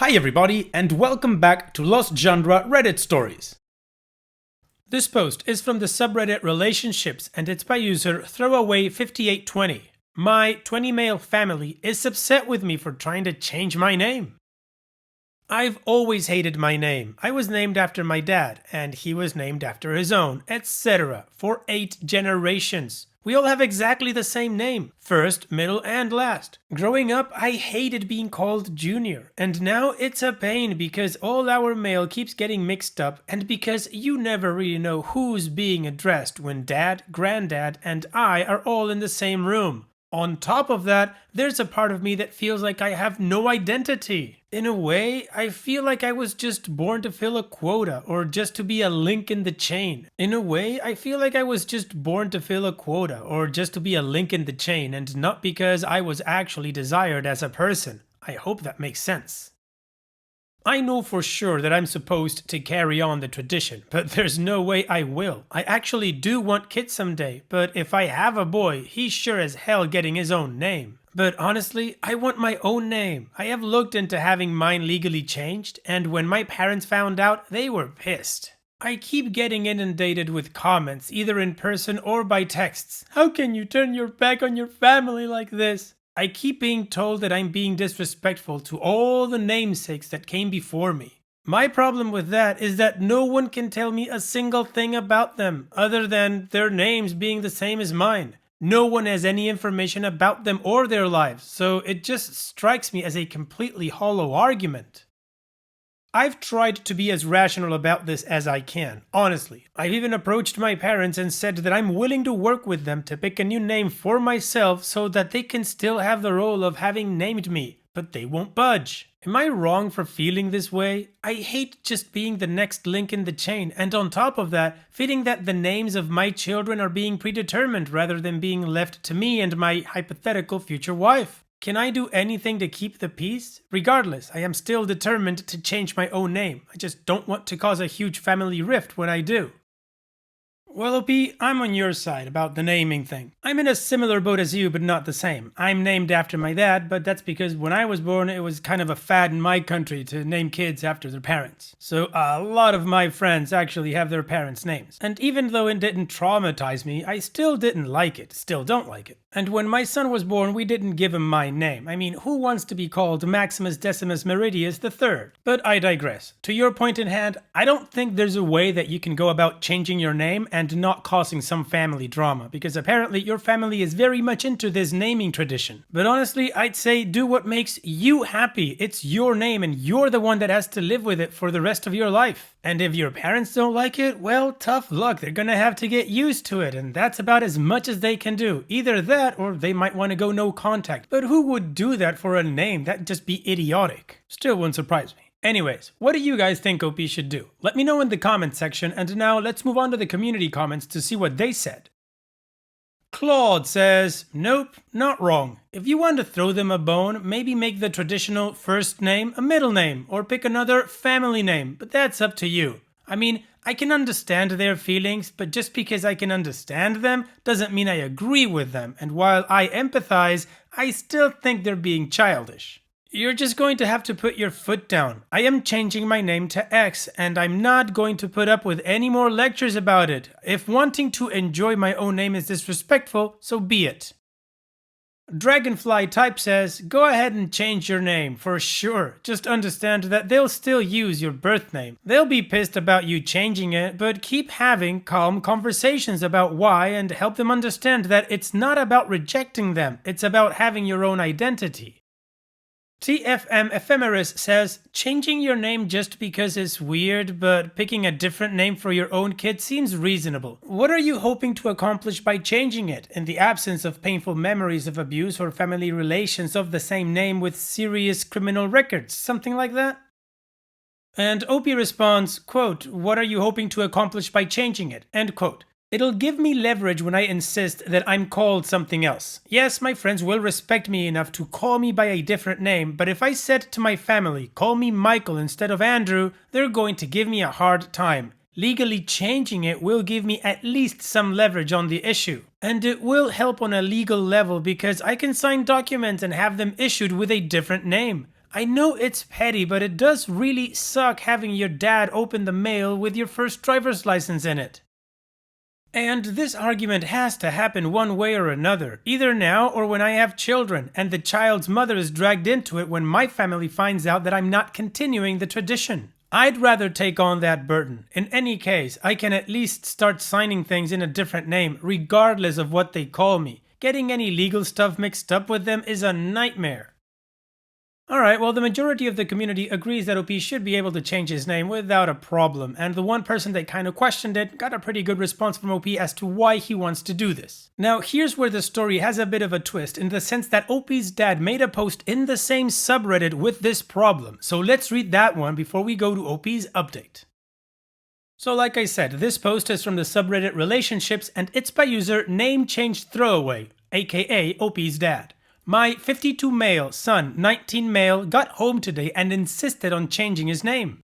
Hi everybody, and welcome back to Lost Genre Reddit Stories. This post is from the subreddit Relationships, and it's by user Throwaway5820. My 20-male family is upset with me for trying to change my name. I've always hated my name. I was named after my dad, and he was named after his own, etc. for 8 generations. We all have exactly the same name, first, middle, and last. Growing up, I hated being called Junior, and now it's a pain because all our mail keeps getting mixed up and because you never really know who's being addressed when Dad, Granddad, and I are all in the same room. On top of that, there's a part of me that feels like I have no identity. In a way, I feel like I was just born to fill a quota or just to be a link in the chain. And not because I was actually desired as a person. I hope that makes sense. I know for sure that I'm supposed to carry on the tradition, but there's no way I will. I actually do want kids someday, but if I have a boy, he's sure as hell getting his own name. But honestly, I want my own name. I have looked into having mine legally changed, and when my parents found out, they were pissed. I keep getting inundated with comments, either in person or by texts. How can you turn your back on your family like this? I keep being told that I'm being disrespectful to all the namesakes that came before me. My problem with that is that no one can tell me a single thing about them, other than their names being the same as mine. No one has any information about them or their lives, so it just strikes me as a completely hollow argument. I've tried to be as rational about this as I can, honestly. I've even approached my parents and said that I'm willing to work with them to pick a new name for myself so that they can still have the role of having named me, but they won't budge. Am I wrong for feeling this way? I hate just being the next link in the chain, and on top of that, feeling that the names of my children are being predetermined rather than being left to me and my hypothetical future wife. Can I do anything to keep the peace? Regardless, I am still determined to change my own name. I just don't want to cause a huge family rift when I do. Well, OP, I'm on your side about the naming thing. I'm in a similar boat as you, but not the same. I'm named after my dad, but that's because when I was born, it was kind of a fad in my country to name kids after their parents. So a lot of my friends actually have their parents' names. And even though it didn't traumatize me, I still didn't like it, still don't like it. And when my son was born, we didn't give him my name. I mean, who wants to be called Maximus Decimus Meridius III? But I digress. To your point in hand, I don't think there's a way that you can go about changing your name and not causing some family drama, because apparently your family is very much into this naming tradition. But honestly, I'd say do what makes you happy. It's your name and you're the one that has to live with it for the rest of your life. And if your parents don't like it, well, tough luck. They're gonna have to get used to it, and that's about as much as they can do. Either that, or they might want to go no contact. But who would do that for a name? That'd just be idiotic. Still wouldn't surprise me. Anyways, what do you guys think OP should do? Let me know in the comments section, and now let's move on to the community comments to see what they said. Claude says, nope, not wrong. If you want to throw them a bone, maybe make the traditional first name a middle name, or pick another family name, but that's up to you. I mean, I can understand their feelings, but just because I can understand them doesn't mean I agree with them, and while I empathize, I still think they're being childish. You're just going to have to put your foot down. I am changing my name to X, and I'm not going to put up with any more lectures about it. If wanting to enjoy my own name is disrespectful, so be it. Dragonfly Type says, go ahead and change your name, for sure. Just understand that they'll still use your birth name. They'll be pissed about you changing it, but keep having calm conversations about why and help them understand that it's not about rejecting them, it's about having your own identity. TFM Ephemeris says, changing your name just because it's weird, but picking a different name for your own kid seems reasonable. What are you hoping to accomplish by changing it, in the absence of painful memories of abuse or family relations of the same name with serious criminal records? Something like that? And OP responds, quote, what are you hoping to accomplish by changing it? End quote. It'll give me leverage when I insist that I'm called something else. Yes, my friends will respect me enough to call me by a different name, but if I said to my family, call me Michael instead of Andrew, they're going to give me a hard time. Legally changing it will give me at least some leverage on the issue. And it will help on a legal level because I can sign documents and have them issued with a different name. I know it's petty, but it does really suck having your dad open the mail with your first driver's license in it. And this argument has to happen one way or another, either now or when I have children, and the child's mother is dragged into it when my family finds out that I'm not continuing the tradition. I'd rather take on that burden. In any case, I can at least start signing things in a different name, regardless of what they call me. Getting any legal stuff mixed up with them is a nightmare. Alright, well, the majority of the community agrees that OP should be able to change his name without a problem, and the one person that kind of questioned it got a pretty good response from OP as to why he wants to do this. Now, here's where the story has a bit of a twist in the sense that OP's dad made a post in the same subreddit with this problem, so let's read that one before we go to OP's update. So like I said, this post is from the subreddit Relationships, and it's by user NameChangeThrowaway, aka OP's dad. My 52 male son, 19 male, got home today and insisted on changing his name.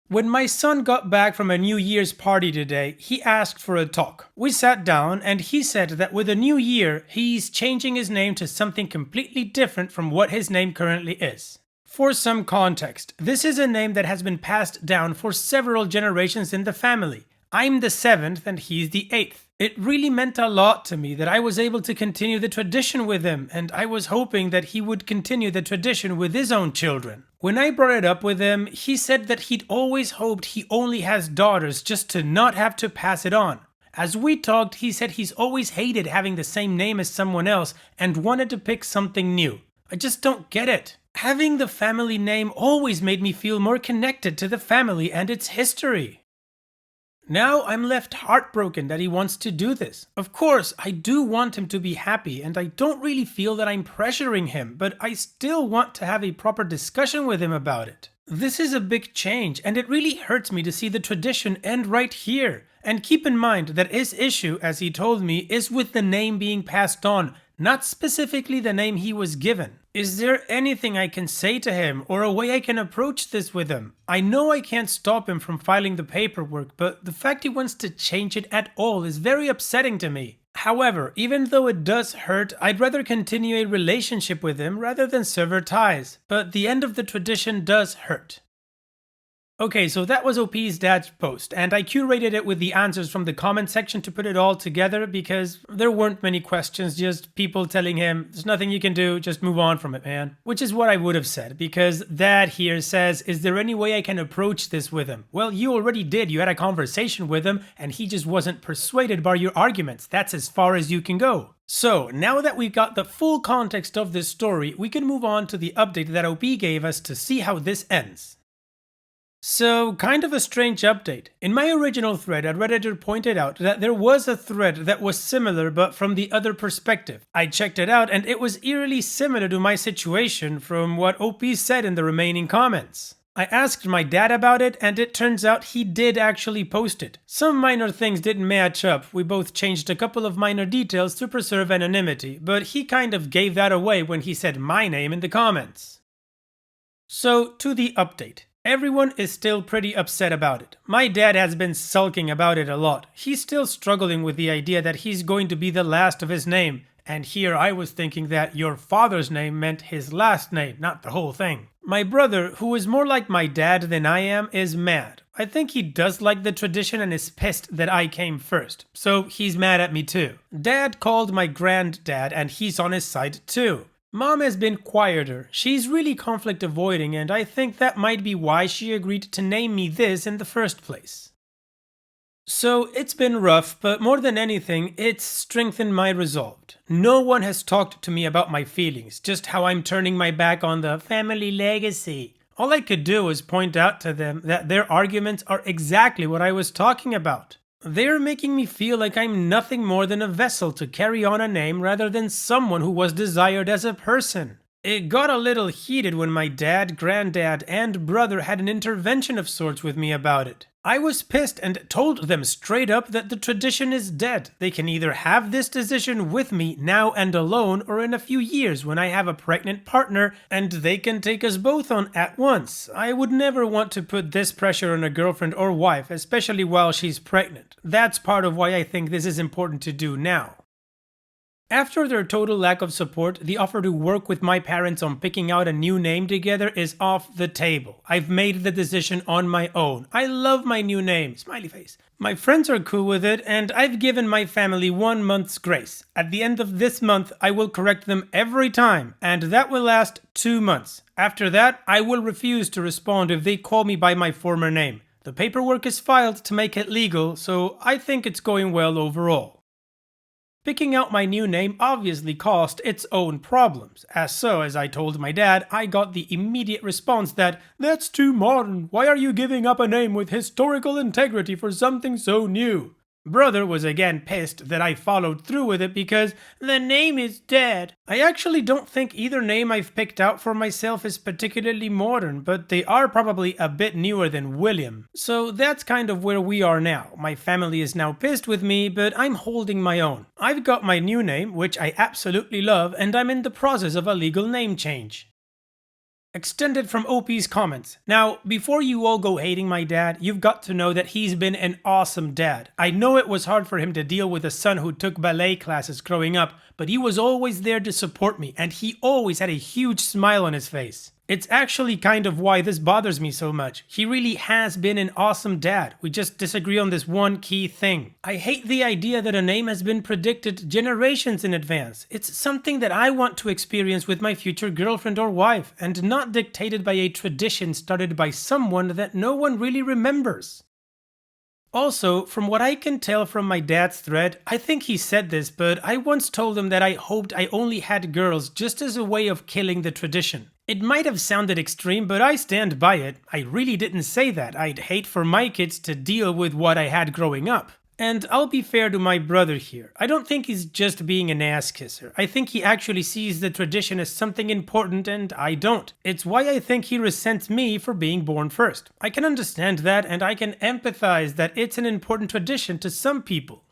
When my son got back from a New Year's party today, he asked for a talk. We sat down and he said that with a new year, he's changing his name to something completely different from what his name currently is. For some context, this is a name that has been passed down for several generations in the family. I'm the 7th and he's the 8th. It really meant a lot to me that I was able to continue the tradition with him, and I was hoping that he would continue the tradition with his own children. When I brought it up with him, he said that he'd always hoped he only has daughters just to not have to pass it on. As we talked, he said he's always hated having the same name as someone else and wanted to pick something new. I just don't get it. Having the family name always made me feel more connected to the family and its history. Now I'm left heartbroken that he wants to do this. Of course, I do want him to be happy, and I don't really feel that I'm pressuring him, but I still want to have a proper discussion with him about it. This is a big change, and it really hurts me to see the tradition end right here. And keep in mind that his issue, as he told me, is with the name being passed on, not specifically the name he was given. Is there anything I can say to him, or a way I can approach this with him? I know I can't stop him from filing the paperwork, but the fact he wants to change it at all is very upsetting to me. However, even though it does hurt, I'd rather continue a relationship with him rather than sever ties. But the end of the tradition does hurt. Okay, so that was OP's dad's post, and I curated it with the answers from the comment section to put it all together because there weren't many questions, just people telling him, there's nothing you can do, just move on from it, man. Which is what I would have said, because Dad here says, is there any way I can approach this with him? Well, you already did, you had a conversation with him, and he just wasn't persuaded by your arguments. That's as far as you can go. So, now that we've got the full context of this story, we can move on to the update that OP gave us to see how this ends. So, kind of a strange update. In my original thread, a Redditor pointed out that there was a thread that was similar but from the other perspective. I checked it out and it was eerily similar to my situation from what OP said in the remaining comments. I asked my dad about it and it turns out he did actually post it. Some minor things didn't match up, we both changed a couple of minor details to preserve anonymity, but he kind of gave that away when he said my name in the comments. So, to the update. Everyone is still pretty upset about it. My dad has been sulking about it a lot. He's still struggling with the idea that he's going to be the last of his name. And here I was thinking that your father's name meant his last name, not the whole thing. My brother, who is more like my dad than I am, is mad. I think he does like the tradition and is pissed that I came first. So he's mad at me too. Dad called my granddad and he's on his side too. Mom has been quieter. She's really conflict avoiding and I think that might be why she agreed to name me this in the first place. So it's been rough, but more than anything, it's strengthened my resolve. No one has talked to me about my feelings, just how I'm turning my back on the family legacy. All I could do was point out to them that their arguments are exactly what I was talking about. They're making me feel like I'm nothing more than a vessel to carry on a name rather than someone who was desired as a person. It got a little heated when my dad, granddad, and brother had an intervention of sorts with me about it. I was pissed and told them straight up that the tradition is dead. They can either have this decision with me now and alone or in a few years when I have a pregnant partner and they can take us both on at once. I would never want to put this pressure on a girlfriend or wife, especially while she's pregnant. That's part of why I think this is important to do now. After their total lack of support, the offer to work with my parents on picking out a new name together is off the table. I've made the decision on my own. I love my new name, smiley face. My friends are cool with it, and I've given my family 1 month's grace. At the end of this month, I will correct them every time, and that will last 2 months. After that, I will refuse to respond if they call me by my former name. The paperwork is filed to make it legal, so I think it's going well overall. Picking out my new name obviously caused its own problems, as I told my dad, I got the immediate response that, "That's too modern, why are you giving up a name with historical integrity for something so new?" Brother was again pissed that I followed through with it because the name is dead. I actually don't think either name I've picked out for myself is particularly modern, but they are probably a bit newer than William. So that's kind of where we are now. My family is now pissed with me, but I'm holding my own. I've got my new name, which I absolutely love, and I'm in the process of a legal name change. Extended from OP's comments. Now, before you all go hating my dad, you've got to know that he's been an awesome dad. I know it was hard for him to deal with a son who took ballet classes growing up, but he was always there to support me, and he always had a huge smile on his face. It's actually kind of why this bothers me so much. He really has been an awesome dad. We just disagree on this one key thing. I hate the idea that a name has been predicted generations in advance. It's something that I want to experience with my future girlfriend or wife, and not dictated by a tradition started by someone that no one really remembers. Also, from what I can tell from my dad's thread, I think he said this, but I once told him that I hoped I only had girls just as a way of killing the tradition. It might have sounded extreme, but I stand by it. I really didn't say that. I'd hate for my kids to deal with what I had growing up. And I'll be fair to my brother here. I don't think he's just being an ass kisser. I think he actually sees the tradition as something important and I don't. It's why I think he resents me for being born first. I can understand that and I can empathize that it's an important tradition to some people.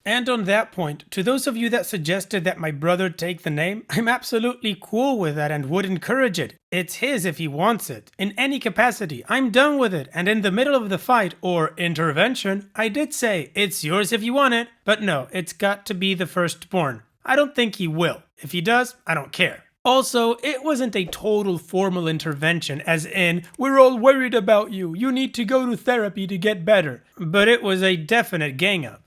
And on that point, to those of you that suggested that my brother take the name, I'm absolutely cool with that and would encourage it. It's his if he wants it. In any capacity, I'm done with it. And in the middle of the fight, or intervention, I did say, it's yours if you want it. But no, it's got to be the firstborn. I don't think he will. If he does, I don't care. Also, it wasn't a total formal intervention, as in, we're all worried about you, you need to go to therapy to get better. But it was a definite gang up.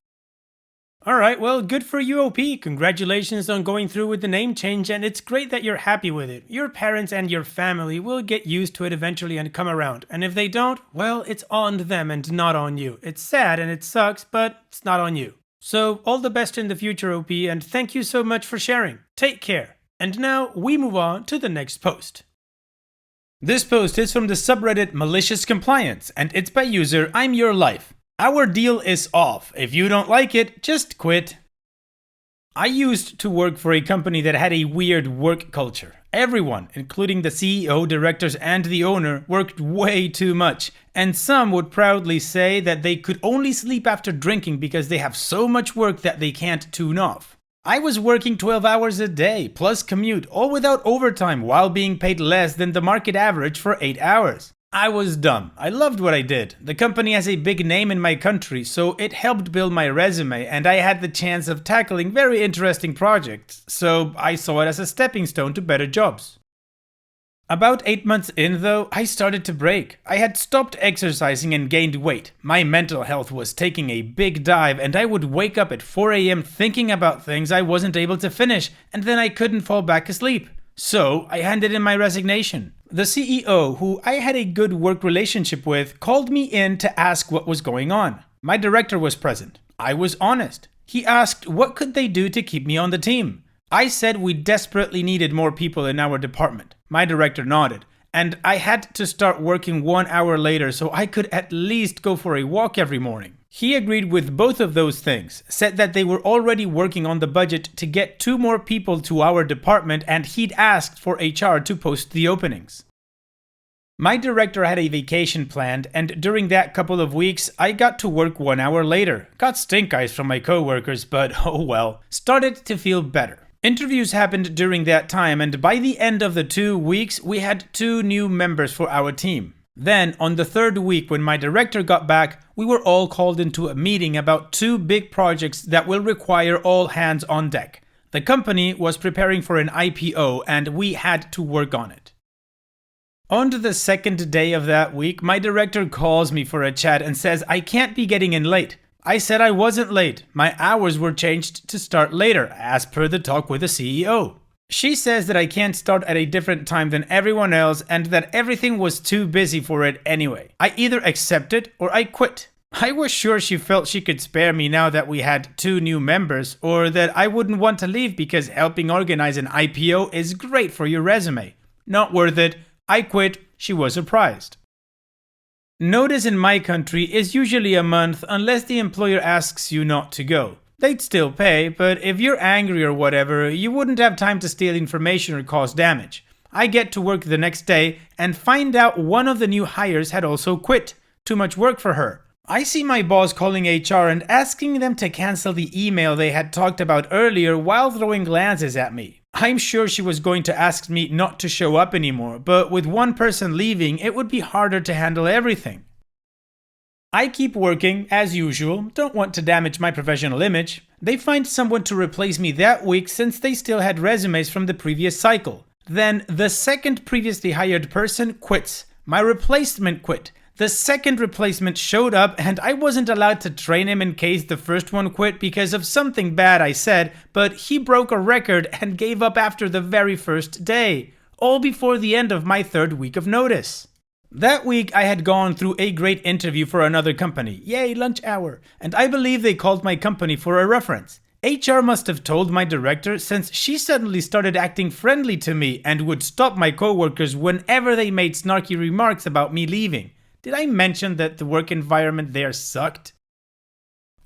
Alright, well, good for you, OP. Congratulations on going through with the name change, and it's great that you're happy with it. Your parents and your family will get used to it eventually and come around. And if they don't, well, it's on them and not on you. It's sad and it sucks, but it's not on you. So, all the best in the future, OP, and thank you so much for sharing. Take care. And now, we move on to the next post. This post is from the subreddit Malicious Compliance, and it's by user I'm Your Life. Our deal is off. If you don't like it, just quit. I used to work for a company that had a weird work culture. Everyone, including the CEO, directors, and the owner, worked way too much. And some would proudly say that they could only sleep after drinking because they have so much work that they can't tune off. I was working 12 hours a day, plus commute, all without overtime, while being paid less than the market average for 8 hours. I was dumb. I loved what I did. The company has a big name in my country, so it helped build my resume, and I had the chance of tackling very interesting projects, so I saw it as a stepping stone to better jobs. About 8 months in though, I started to break. I had stopped exercising and gained weight. My mental health was taking a big dive, and I would wake up at 4 AM thinking about things I wasn't able to finish, and then I couldn't fall back asleep. So I handed in my resignation. The CEO, who I had a good work relationship with, called me in to ask what was going on. My director was present. I was honest. He asked what could they do to keep me on the team. I said we desperately needed more people in our department. My director nodded, and I had to start working 1 hour later so I could at least go for a walk every morning. He agreed with both of those things, said that they were already working on the budget to get 2 more people to our department, and he'd asked for HR to post the openings. My director had a vacation planned, and during that couple of weeks, I got to work 1 hour later. Got stink eyes from my coworkers, but oh well. Started to feel better. Interviews happened during that time, and by the end of the 2 weeks, we had 2 new members for our team. Then, on the 3rd week when my director got back, we were all called into a meeting about 2 big projects that will require all hands on deck. The company was preparing for an IPO and we had to work on it. On to the second day of that week, my director calls me for a chat and says I can't be getting in late. I said I wasn't late. My hours were changed to start later, as per the talk with the CEO. She says that I can't start at a different time than everyone else and that everything was too busy for it anyway. I either accept it or I quit. I was sure she felt she could spare me now that we had 2 new members, or that I wouldn't want to leave because helping organize an IPO is great for your resume. Not worth it. I quit. She was surprised. Notice in my country is usually a month unless the employer asks you not to go. They'd still pay, but if you're angry or whatever, you wouldn't have time to steal information or cause damage. I get to work the next day and find out one of the new hires had also quit. Too much work for her. I see my boss calling HR and asking them to cancel the email they had talked about earlier while throwing glances at me. I'm sure she was going to ask me not to show up anymore, but with one person leaving, it would be harder to handle everything. I keep working, as usual, don't want to damage my professional image. They find someone to replace me that week since they still had resumes from the previous cycle. Then the second previously hired person quits. My replacement quit. The second replacement showed up and I wasn't allowed to train him in case the first one quit because of something bad I said, but he broke a record and gave up after the very first day, all before the end of my 3rd week of notice. That week I had gone through a great interview for another company, yay lunch hour, and I believe they called my company for a reference. HR must have told my director since she suddenly started acting friendly to me and would stop my coworkers whenever they made snarky remarks about me leaving. Did I mention that the work environment there sucked?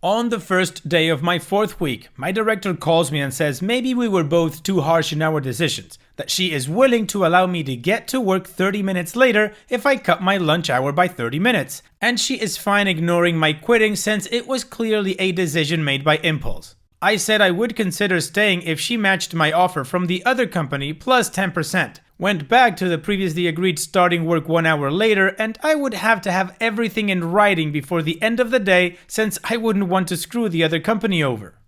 On the first day of my 4th week, my director calls me and says maybe we were both too harsh in our decisions, that she is willing to allow me to get to work 30 minutes later if I cut my lunch hour by 30 minutes, and she is fine ignoring my quitting since it was clearly a decision made by impulse. I said I would consider staying if she matched my offer from the other company plus 10%. Went back to the previously agreed starting work 1 hour later, and I would have to have everything in writing before the end of the day since I wouldn't want to screw the other company over.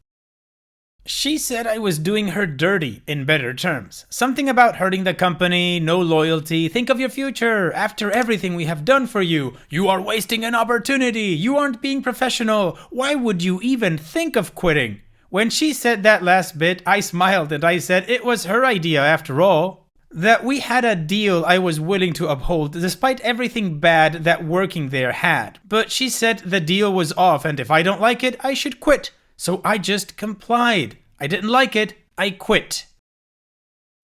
She said I was doing her dirty, in better terms. Something about hurting the company, no loyalty, think of your future, after everything we have done for you. You are wasting an opportunity, you aren't being professional, why would you even think of quitting? When she said that last bit, I smiled and I said it was her idea after all. That we had a deal I was willing to uphold despite everything bad that working there had. But she said the deal was off and if I don't like it, I should quit. So I just complied. I didn't like it, I quit.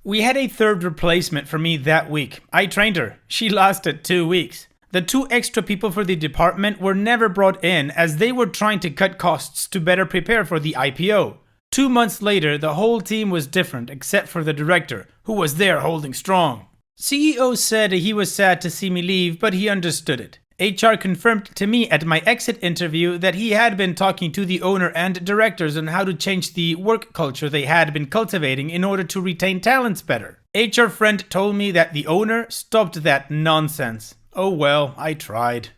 We had a 3rd replacement for me that week. I trained her. She lasted 2 weeks. The 2 extra people for the department were never brought in as they were trying to cut costs to better prepare for the IPO. 2 months later, the whole team was different except for the director, who was there holding strong. CEO said he was sad to see me leave, but he understood it. HR confirmed to me at my exit interview that he had been talking to the owner and directors on how to change the work culture they had been cultivating in order to retain talents better. HR friend told me that the owner stopped that nonsense. Oh well, I tried.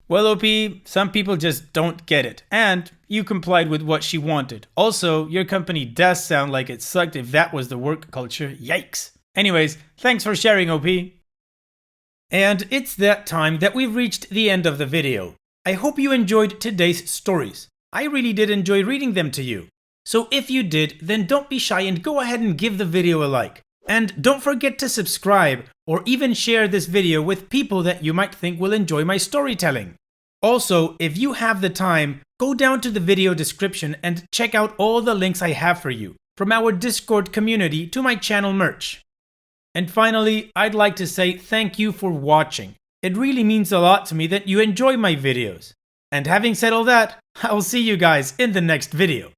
Well, OP, some people just don't get it, and you complied with what she wanted. Also, your company does sound like it sucked if that was the work culture. Yikes. Anyways, thanks for sharing, OP. And it's that time that we've reached the end of the video. I hope you enjoyed today's stories. I really did enjoy reading them to you. So if you did, then don't be shy and go ahead and give the video a like. And don't forget to subscribe or even share this video with people that you might think will enjoy my storytelling. Also, if you have the time, go down to the video description and check out all the links I have for you, from our Discord community to my channel merch. And finally, I'd like to say thank you for watching. It really means a lot to me that you enjoy my videos. And having said all that, I'll see you guys in the next video.